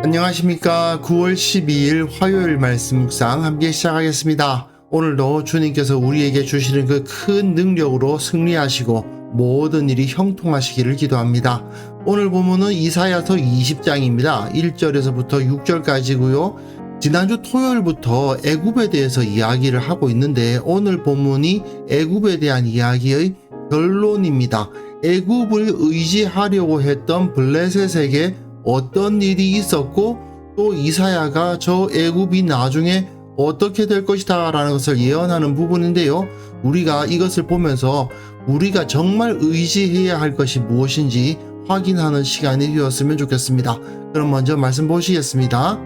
안녕하십니까. 9월 12일 화요일 말씀 묵상 함께 시작하겠습니다. 오늘도 주님께서 우리에게 주시는 그 큰 능력으로 승리하시고 모든 일이 형통하시기를 기도합니다. 오늘 본문은 이사야서 20장입니다. 1절에서부터 6절까지고요. 지난주 토요일부터 애굽에 대해서 이야기를 하고 있는데 오늘 본문이 애굽에 대한 이야기의 결론입니다. 애굽을 의지하려고 했던 블레셋에게 어떤 일이 있었고 또 이사야가 저 애굽이 나중에 어떻게 될 것이다 라는 것을 예언하는 부분인데요. 우리가 이것을 보면서 우리가 정말 의지해야 할 것이 무엇인지 확인하는 시간이 되었으면 좋겠습니다. 그럼 먼저 말씀 보시겠습니다.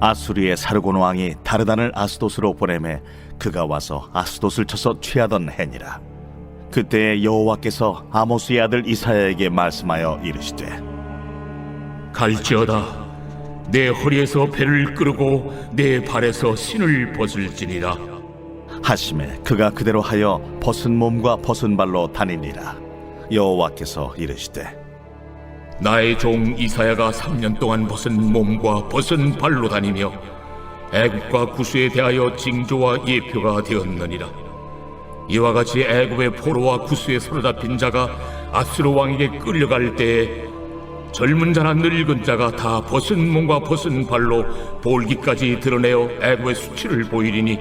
아수리의 사르곤 왕이 다르단을 아스돗으로 보내매 그가 와서 아스돗을 쳐서 취하던 해니라. 그때 여호와께서 아모스의 아들 이사야에게 말씀하여 이르시되 갈지어다 내 허리에서 배를 끄르고 내 발에서 신을 벗을지니라 하심에 그가 그대로 하여 벗은 몸과 벗은 발로 다니니라. 여호와께서 이르시되 나의 종 이사야가 3년 동안 벗은 몸과 벗은 발로 다니며 애굽과 구스에 대하여 징조와 예표가 되었느니라. 이와 같이 애굽의 포로와 구스에 사로잡힌 자가 아수르 왕에게 끌려갈 때에 젊은 자나 늙은 자가 다 벗은 몸과 벗은 발로 볼기까지 드러내어 애굽의 수치를 보이리니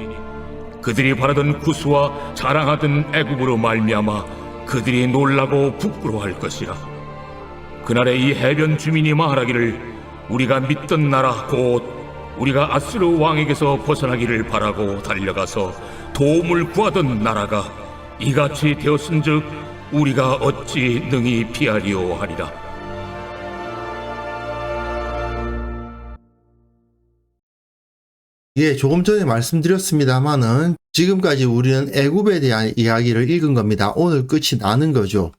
그들이 바라던 구스와 자랑하던 애굽으로 말미암아 그들이 놀라고 부끄러워할 것이라. 그날에 이 해변 주민이 말하기를 우리가 믿던 나라 곧 우리가 아수르 왕에게서 벗어나기를 바라고 달려가서 도움을 구하던 나라가 이같이 되었은즉 우리가 어찌 능히 피하리오 하리라. 예, 조금 전에 말씀드렸습니다만은 지금까지 우리는 애굽에 대한 이야기를 읽은 겁니다. 오늘 끝이 나는 거죠.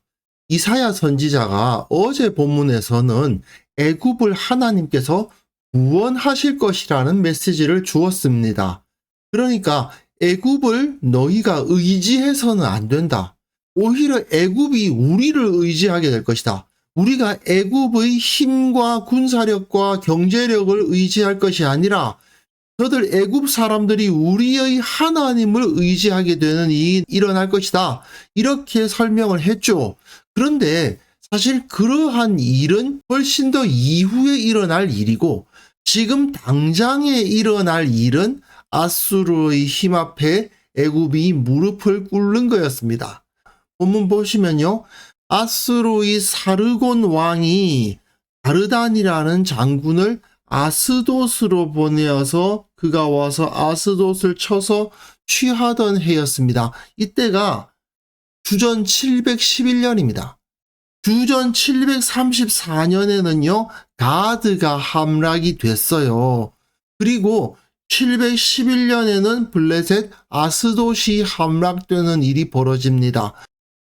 이사야 선지자가 어제 본문에서는 애굽을 하나님께서 구원하실 것이라는 메시지를 주었습니다. 그러니까 애굽을 너희가 의지해서는 안 된다. 오히려 애굽이 우리를 의지하게 될 것이다. 우리가 애굽의 힘과 군사력과 경제력을 의지할 것이 아니라 저들 애굽 사람들이 우리의 하나님을 의지하게 되는 일이 일어날 것이다. 이렇게 설명을 했죠. 그런데 사실 그러한 일은 훨씬 더 이후에 일어날 일이고 지금 당장에 일어날 일은 아수르의 힘 앞에 애굽이 무릎을 꿇는 거였습니다. 본문 보시면요. 아수르의 사르곤 왕이 다르단이라는 장군을 아스돗으로 보내어서 그가 와서 아스돗을 쳐서 취하던 해였습니다. 이때가 주전 711년입니다. 주전 734년에는요. 가드가 함락이 됐어요. 그리고 711년에는 블레셋 아스돗이 함락되는 일이 벌어집니다.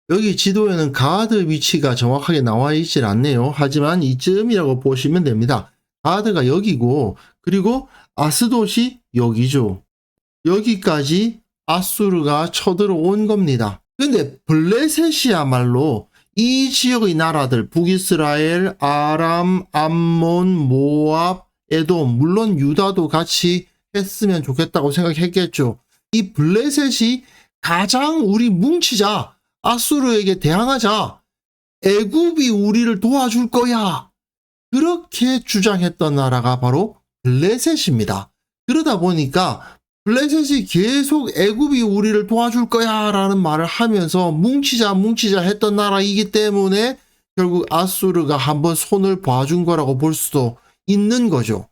여기 지도에는 가드 위치가 정확하게 나와 있질 않네요. 하지만 이쯤이라고 보시면 됩니다. 가드가 여기고 그리고 아스돗이 여기죠. 여기까지 아수르가 쳐들어온 겁니다. 근데 블레셋이야말로 이 지역의 나라들 북이스라엘, 아람, 암몬, 모압, 에돔 물론 유다도 같이 했으면 좋겠다고 생각했겠죠. 이 블레셋이 가장 우리 뭉치자 아수르에게 대항하자 애굽이 우리를 도와줄 거야 그렇게 주장했던 나라가 바로 블레셋입니다. 그러다 보니까 블레셋이 계속 애굽이 우리를 도와줄 거야 라는 말을 하면서 뭉치자 했던 나라이기 때문에 결국 아수르가 한번 손을 봐준 거라고 볼 수도 있는 거죠.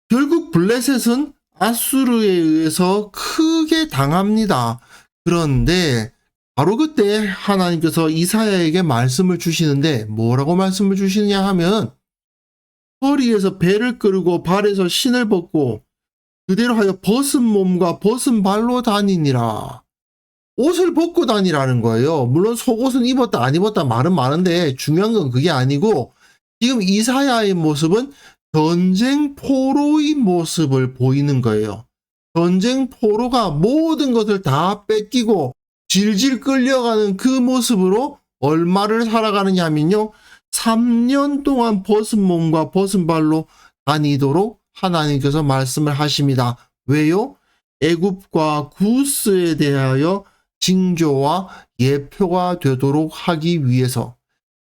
결국 블레셋은 아수르에 의해서 크게 당합니다. 그런데 바로 그때 하나님께서 이사야에게 말씀을 주시는데 뭐라고 말씀을 주시느냐 하면 허리에서 배를 끄르고 발에서 신을 벗고 그대로 하여 벗은 몸과 벗은 발로 다니니라. 옷을 벗고 다니라는 거예요. 물론 속옷은 입었다 안 입었다 말은 많은데 중요한 건 그게 아니고 지금 이사야의 모습은 전쟁 포로의 모습을 보이는 거예요. 전쟁 포로가 모든 것을 다 뺏기고 질질 끌려가는 그 모습으로 얼마를 살아가느냐 하면요. 3년 동안 벗은 몸과 벗은 발로 다니도록 하나님께서 말씀을 하십니다. 왜요? 애굽과 구스에 대하여 징조와 예표가 되도록 하기 위해서.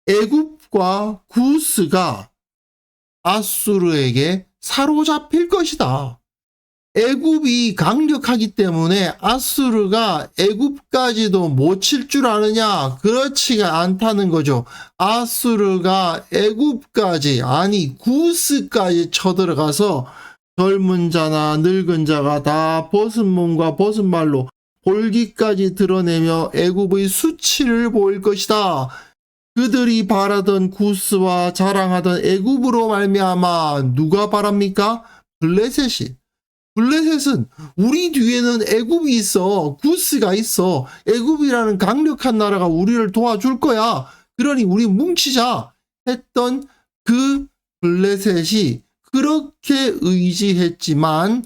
애굽과 구스가 아수르에게 사로잡힐 것이다. 애굽이 강력하기 때문에 아수르가 애굽까지도 못 칠 줄 아느냐? 그렇지가 않다는 거죠. 아수르가 애굽까지, 아니 구스까지 쳐들어가서 젊은 자나 늙은 자가 다 벗은 몸과 벗은 발로 볼기까지 드러내며 애굽의 수치를 보일 것이다. 그들이 바라던 구스와 자랑하던 애굽으로 말미암아 누가 바랍니까? 블레셋이. 블레셋은 우리 뒤에는 애굽이 있어. 구스가 있어. 애굽이라는 강력한 나라가 우리를 도와줄 거야. 그러니 우리 뭉치자 했던 그 블레셋이 그렇게 의지했지만,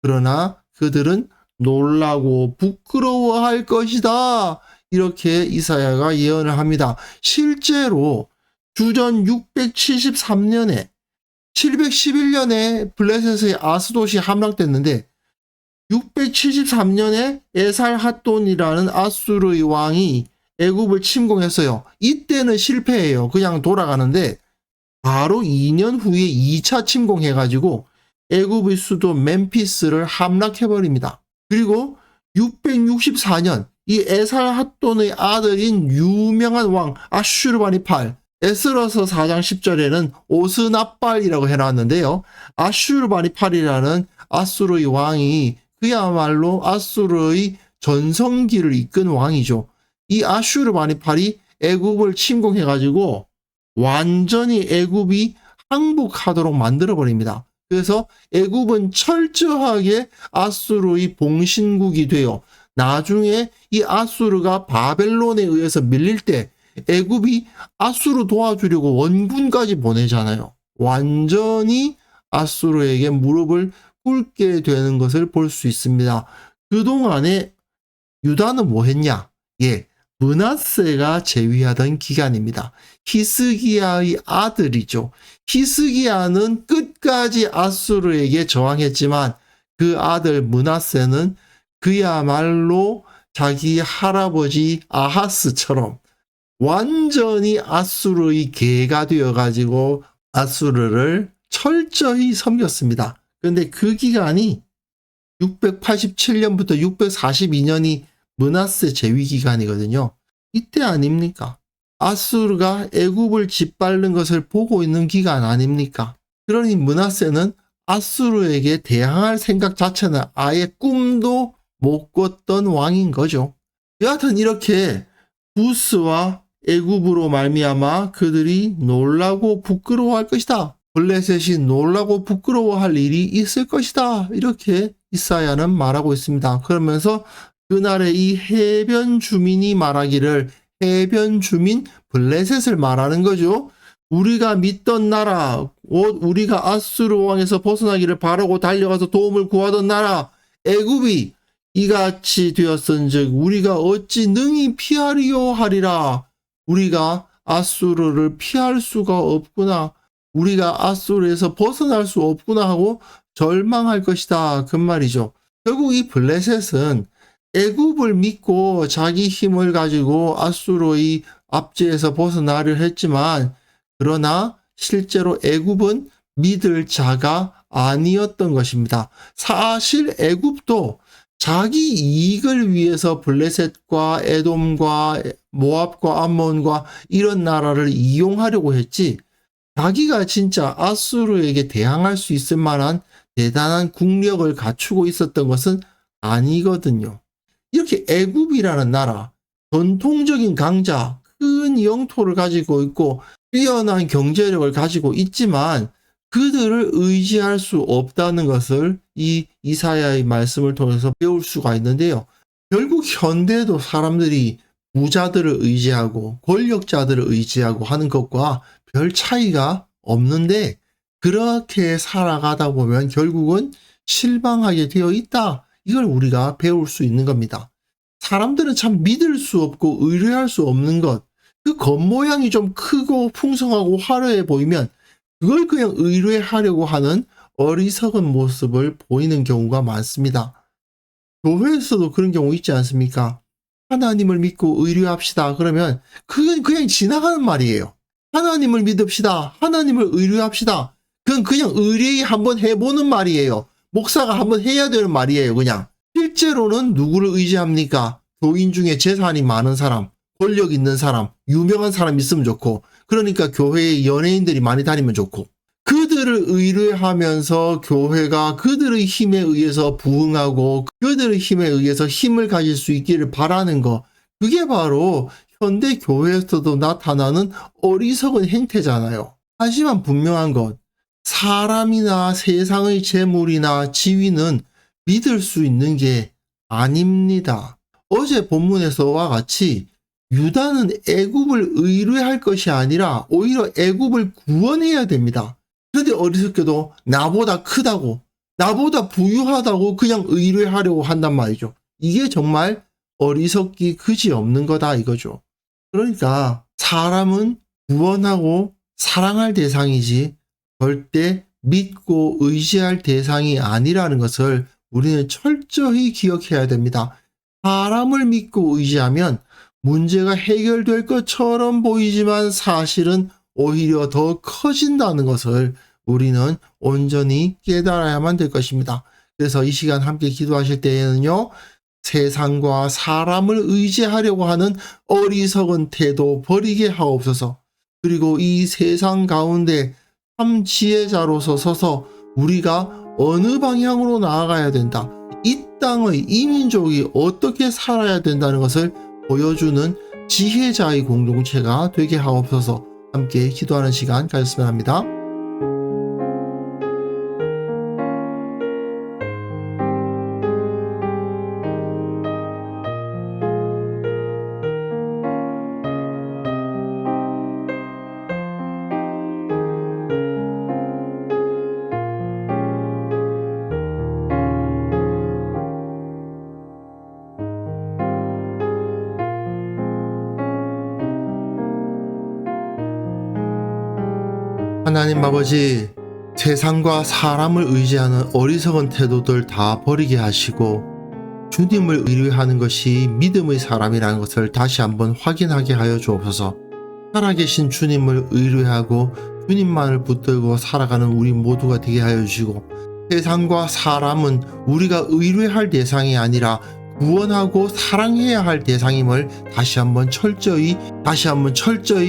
그러나 그들은 놀라고 부끄러워할 것이다. 이렇게 이사야가 예언을 합니다. 실제로 주전 673년에 711년에 블레셋의 아스돗이 함락됐는데 673년에 에살핫돈이라는 아수르의 왕이 애굽을 침공했어요. 이때는 실패해요. 그냥 돌아가는데 바로 2년 후에 2차 침공해가지고 애굽의 수도 멤피스를 함락해버립니다. 그리고 664년 이 에살핫돈의 아들인 유명한 왕 아슈르바니팔, 에스더서 4장 10절에는 오스납발이라고 해놨는데요. 아슈르바니팔이라는 아수르의 왕이 그야말로 아수르의 전성기를 이끈 왕이죠. 이 아슈르바니팔이 애굽을 침공해가지고 완전히 애굽이 항복하도록 만들어버립니다. 그래서 애굽은 철저하게 아수르의 봉신국이 되어 나중에 이 아수르가 바벨론에 의해서 밀릴 때 애굽이 아수르 도와주려고 원군까지 보내잖아요. 완전히 아수르에게 무릎을 꿇게 되는 것을 볼 수 있습니다. 그동안에 유다는 뭐 했냐? 므낫세가 재위하던 기간입니다. 히스기야의 아들이죠. 히스기야는 끝까지 아수르에게 저항했지만 그 아들 므낫세는 그야말로 자기 할아버지 아하스처럼 완전히 아수르의 개가 되어가지고 아수르를 철저히 섬겼습니다. 그런데 그 기간이 687년부터 642년이 므낫세 재위 기간이거든요. 이때 아닙니까? 아수르가 애굽을 짓밟는 것을 보고 있는 기간 아닙니까? 그러니 므낫세는 아수르에게 대항할 생각 자체는 아예 꿈도 못 꿨던 왕인 거죠. 여하튼 이렇게 구스와 애굽으로 말미암아 그들이 놀라고 부끄러워할 것이다. 블레셋이 놀라고 부끄러워할 일이 있을 것이다. 이렇게 이사야는 말하고 있습니다. 그러면서 그날의 이 해변 주민이 말하기를, 해변 주민 블레셋을 말하는 거죠. 우리가 믿던 나라, 우리가 아수르 왕에서 벗어나기를 바라고 달려가서 도움을 구하던 나라 애굽이 이같이 되었은즉 우리가 어찌 능히 피하리요 하리라. 우리가 아수르를 피할 수가 없구나. 우리가 아수르에서 벗어날 수 없구나 하고 절망할 것이다. 그 말이죠. 결국 이 블레셋은 애굽을 믿고 자기 힘을 가지고 아수르의 압제에서 벗어나려 했지만, 그러나 실제로 애굽은 믿을 자가 아니었던 것입니다. 사실 애굽도 자기 이익을 위해서 블레셋과 에돔과 모압과 암몬과 이런 나라를 이용하려고 했지, 자기가 진짜 아수르에게 대항할 수 있을 만한 대단한 국력을 갖추고 있었던 것은 아니거든요. 이렇게 애굽이라는 나라, 전통적인 강자, 큰 영토를 가지고 있고 뛰어난 경제력을 가지고 있지만 그들을 의지할 수 없다는 것을 이 이사야의 말씀을 통해서 배울 수가 있는데요. 결국 현대도 사람들이 부자들을 의지하고 권력자들을 의지하고 하는 것과 별 차이가 없는데, 그렇게 살아가다 보면 결국은 실망하게 되어 있다. 이걸 우리가 배울 수 있는 겁니다. 사람들은 참 믿을 수 없고 의뢰할 수 없는 것, 그 겉모양이 좀 크고 풍성하고 화려해 보이면 그걸 그냥 의뢰하려고 하는 어리석은 모습을 보이는 경우가 많습니다. 교회에서도 그런 경우 있지 않습니까? 하나님을 믿고 의뢰합시다. 그러면 그건 그냥 지나가는 말이에요. 하나님을 믿읍시다. 하나님을 의뢰합시다. 그건 그냥 의뢰 한번 해보는 말이에요. 목사가 한번 해야 되는 말이에요. 그냥. 실제로는 누구를 의지합니까? 교인 중에 재산이 많은 사람, 권력 있는 사람, 유명한 사람 있으면 좋고, 그러니까 교회에 연예인들이 많이 다니면 좋고, 그들을 의뢰하면서 교회가 그들의 힘에 의해서 부흥하고 그들의 힘에 의해서 힘을 가질 수 있기를 바라는 거, 그게 바로 현대 교회에서도 나타나는 어리석은 행태잖아요. 하지만 분명한 것, 사람이나 세상의 재물이나 지위는 믿을 수 있는 게 아닙니다. 어제 본문에서와 같이 유다는 애굽을 의뢰할 것이 아니라 오히려 애굽을 구원해야 됩니다. 그런데 어리석게도 나보다 크다고, 나보다 부유하다고 그냥 의뢰하려고 한단 말이죠. 이게 정말 어리석기 그지없는 거다 이거죠. 그러니까 사람은 구원하고 사랑할 대상이지 절대 믿고 의지할 대상이 아니라는 것을 우리는 철저히 기억해야 됩니다. 사람을 믿고 의지하면 문제가 해결될 것처럼 보이지만 사실은 오히려 더 커진다는 것을 우리는 온전히 깨달아야만 될 것입니다. 그래서 이 시간 함께 기도하실 때에는요, 세상과 사람을 의지하려고 하는 어리석은 태도 버리게 하옵소서. 그리고 이 세상 가운데 참 지혜자로서 서서 우리가 어느 방향으로 나아가야 된다, 이 땅의 이 민족이 어떻게 살아야 된다는 것을 보여주는 지혜자의 공동체가 되게 하옵소서. 함께 기도하는 시간 가졌으면 합니다. 하나님 아버지, 세상과 사람을 의지하는 어리석은 태도들 다 버리게 하시고 주님을 의뢰하는 것이 믿음의 사람이라는 것을 다시 한번 확인하게 하여 주옵소서. 살아계신 주님을 의뢰하고 주님만을 붙들고 살아가는 우리 모두가 되게 하여 주시고, 세상과 사람은 우리가 의뢰할 대상이 아니라 구원하고 사랑해야 할 대상임을 다시 한번 철저히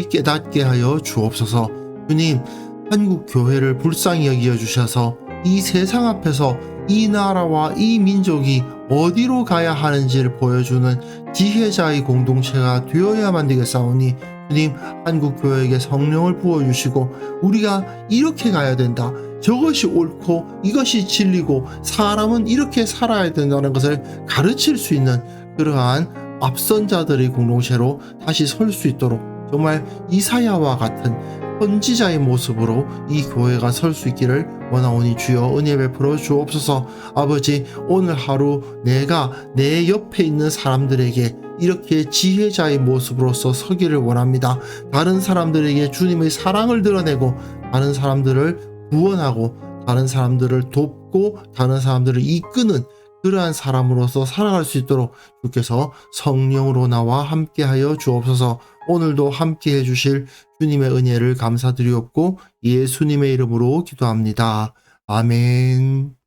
깨닫게 하여 주옵소서. 주님, 한국 교회를 불쌍히 여겨 주셔서 이 세상 앞에서 이 나라와 이 민족이 어디로 가야 하는지를 보여주는 지혜자의 공동체가 되어야만 되겠사오니, 주님, 한국 교회에게 성령을 부어주시고 우리가 이렇게 가야 된다, 저것이 옳고 이것이 진리고 사람은 이렇게 살아야 된다는 것을 가르칠 수 있는 그러한 앞선 자들의 공동체로 다시 설 수 있도록, 정말 이사야와 같은 선지자의 모습으로 이 교회가 설 수 있기를 원하오니 주여 은혜 베풀어 주옵소서. 아버지, 오늘 하루 내가 내 옆에 있는 사람들에게 이렇게 지혜자의 모습으로서 서기를 원합니다. 다른 사람들에게 주님의 사랑을 드러내고 다른 사람들을 구원하고 다른 사람들을 돕고 다른 사람들을 이끄는 그러한 사람으로서 살아갈 수 있도록 주께서 성령으로 나와 함께하여 주옵소서. 오늘도 함께해 주실 주님의 은혜를 감사드리옵고 예수님의 이름으로 기도합니다. 아멘.